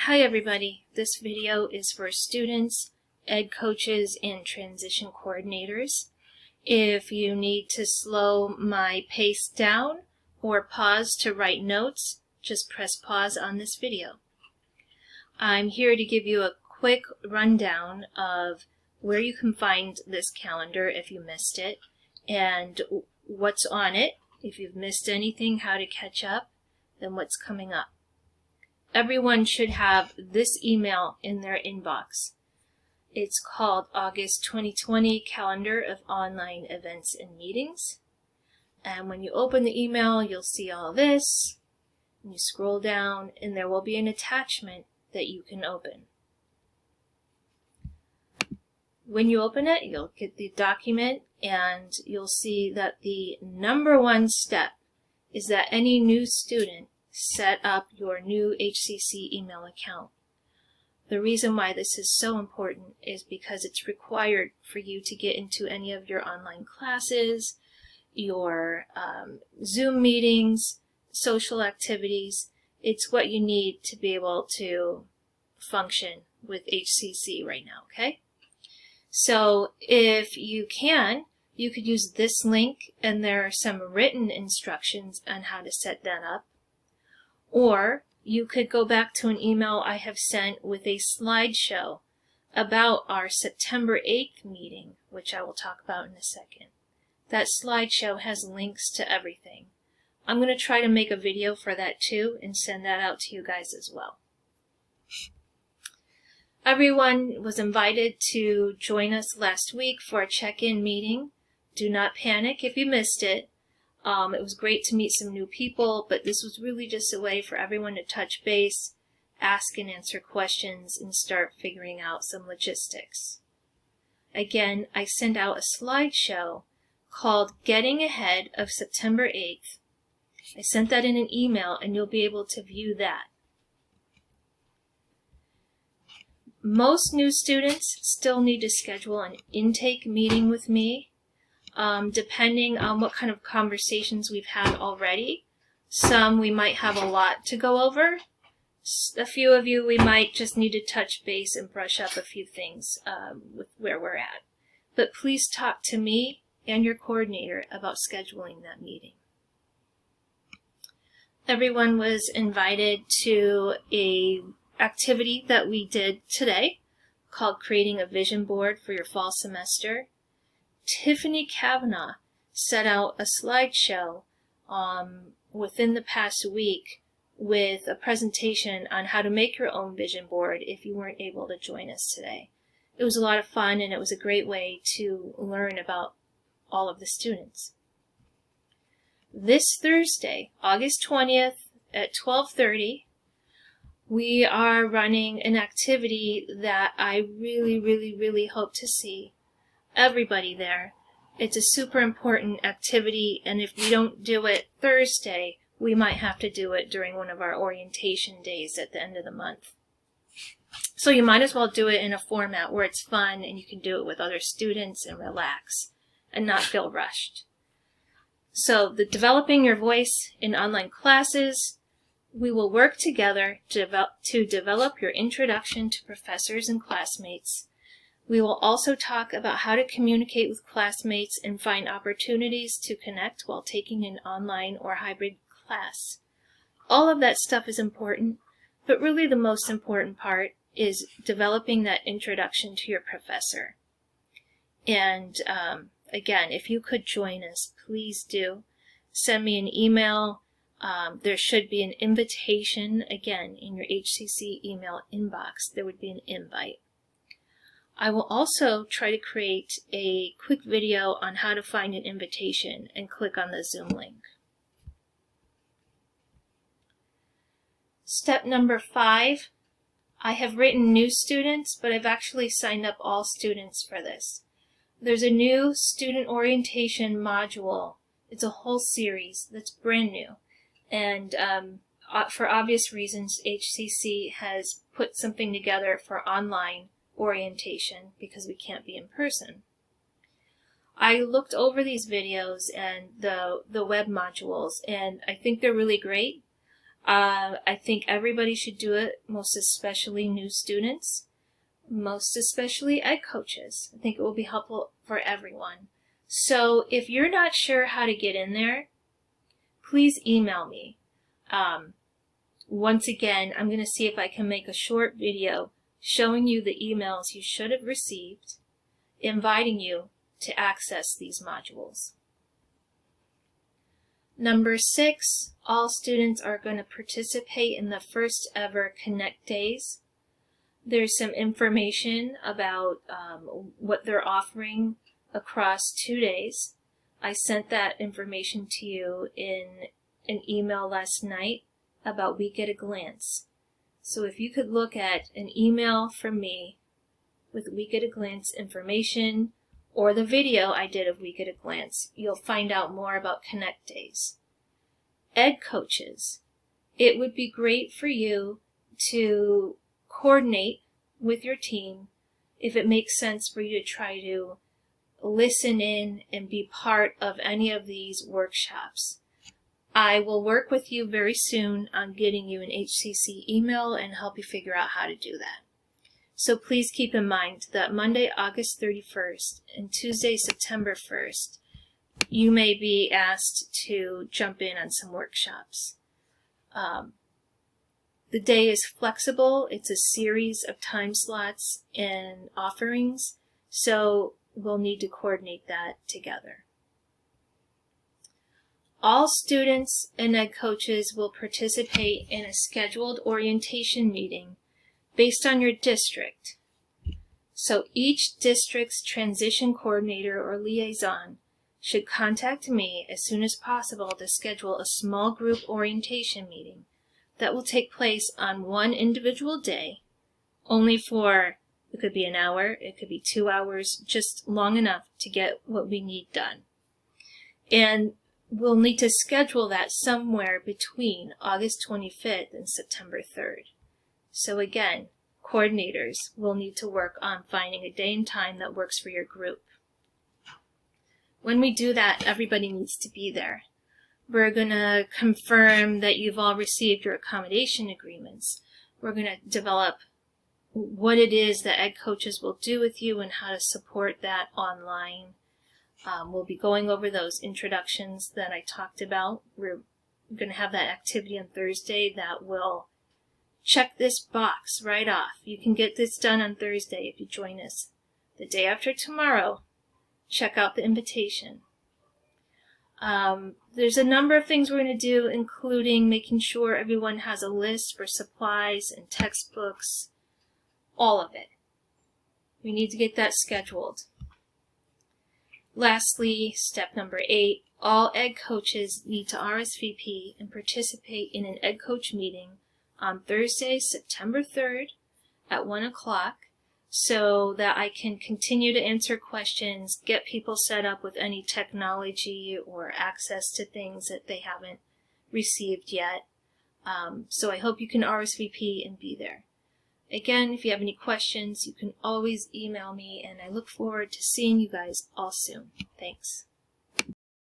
Hi everybody, this video is for students, ed coaches, and transition coordinators. If you need to slow my pace down or pause to write notes, just press pause on this video. I'm here to give you a quick rundown of where you can find this calendar if you missed it, and what's on it, if you've missed anything, how to catch up, then what's coming up. Everyone should have this email in their inbox. It's called August 2020 Calendar of Online Events and Meetings. And when you open the email, you'll see all this. And you scroll down, and there will be an attachment that you can open. When you open it, you'll get the document, and you'll see that the number one step is that any new student set up your new HCC email account. The reason why this is so important is because it's required for you to get into any of your online classes, your Zoom meetings, social activities. It's what you need to be able to function with HCC right now, okay? So if you can, you could use this link, and there are some written instructions on how to set that up. Or you could go back to an email I have sent with a slideshow about our September 8th meeting, which I will talk about in a second. That slideshow has links to everything. I'm going to try to make a video for that too and send that out to you guys as well. Everyone was invited to join us last week for a check-in meeting. Do not panic if you missed it. It was great to meet some new people, but this was really just a way for everyone to touch base, ask and answer questions, and start figuring out some logistics. Again, I sent out a slideshow called Getting Ahead of September 8th. I sent that in an email, and you'll be able to view that. Most new students still need to schedule an intake meeting with me. Depending on what kind of conversations we've had already. Some we might have a lot to go over. A few of you we might just need to touch base and brush up a few things with where we're at. But please talk to me and your coordinator about scheduling that meeting. Everyone was invited to an activity that we did today called Creating a Vision Board for Your Fall Semester. Tiffany Kavanaugh set out a slideshow within the past week with a presentation on how to make your own vision board if you weren't able to join us today. It was a lot of fun, and it was a great way to learn about all of the students. This Thursday, August 20th at 12:30, we are running an activity that I really hope to see everybody there. It's a super important activity, and if we don't do it Thursday, we might have to do it during one of our orientation days at the end of the month. So you might as well do it in a format where it's fun and you can do it with other students and relax and not feel rushed. So the Developing Your Voice in Online Classes, we will work together to develop your introduction to professors and classmates. We will also talk about how to communicate with classmates and find opportunities to connect while taking an online or hybrid class. All of that stuff is important, but really the most important part is developing that introduction to your professor. And again, if you could join us, please do. Send me an email. There should be an invitation, again, in your HCC email inbox. There would be an invite. I will also try to create a quick video on how to find an invitation and click on the Zoom link. Step number 5, I have written new students, but I've actually signed up all students for this. There's a new student orientation module. It's a whole series that's brand new. And for obvious reasons, HCC has put something together for online orientation because we can't be in person. I looked over these videos and the web modules, and I think they're really great. I think everybody should do it, most especially new students, most especially ed coaches. I think it will be helpful for everyone. So if you're not sure how to get in there, please email me. Once again, I'm going to see if I can make a short video showing you the emails you should have received, inviting you to access these modules. Number 6, all students are going to participate in the first ever Connect Days. There's some information about what they're offering across 2 days. I sent that information to you in an email last night about Week at a Glance. So if you could look at an email from me with Week at a Glance information, or the video I did of Week at a Glance, you'll find out more about Connect Days. Ed coaches, it would be great for you to coordinate with your team if it makes sense for you to try to listen in and be part of any of these workshops. I will work with you very soon on getting you an HCC email and help you figure out how to do that. So please keep in mind that Monday, August 31st and Tuesday, September 1st, you may be asked to jump in on some workshops. The day is flexible. It's a series of time slots and offerings, so we'll need to coordinate that together. All students and ed coaches will participate in a scheduled orientation meeting based on your district. So each district's transition coordinator or liaison should contact me as soon as possible to schedule a small group orientation meeting that will take place on one individual day, only for, it could be an hour, it could be 2 hours, just long enough to get what we need done. And we'll need to schedule that somewhere between August 25th and September 3rd. So again, coordinators will need to work on finding a day and time that works for your group. When we do that, everybody needs to be there. We're going to confirm that you've all received your accommodation agreements. We're going to develop what it is that ed coaches will do with you and how to support that online. We'll be going over those introductions that I talked about. We're going to have that activity on Thursday that will check this box right off. You can get this done on Thursday if you join us. The day after tomorrow, check out the invitation. There's a number of things we're going to do, including making sure everyone has a list for supplies and textbooks, all of it. We need to get that scheduled. Lastly, step number 8, all ed coaches need to RSVP and participate in an ed coach meeting on Thursday, September 3rd at 1 o'clock so that I can continue to answer questions, get people set up with any technology or access to things that they haven't received yet. So I hope you can RSVP and be there. Again, if you have any questions, you can always email me, and I look forward to seeing you guys all soon. Thanks.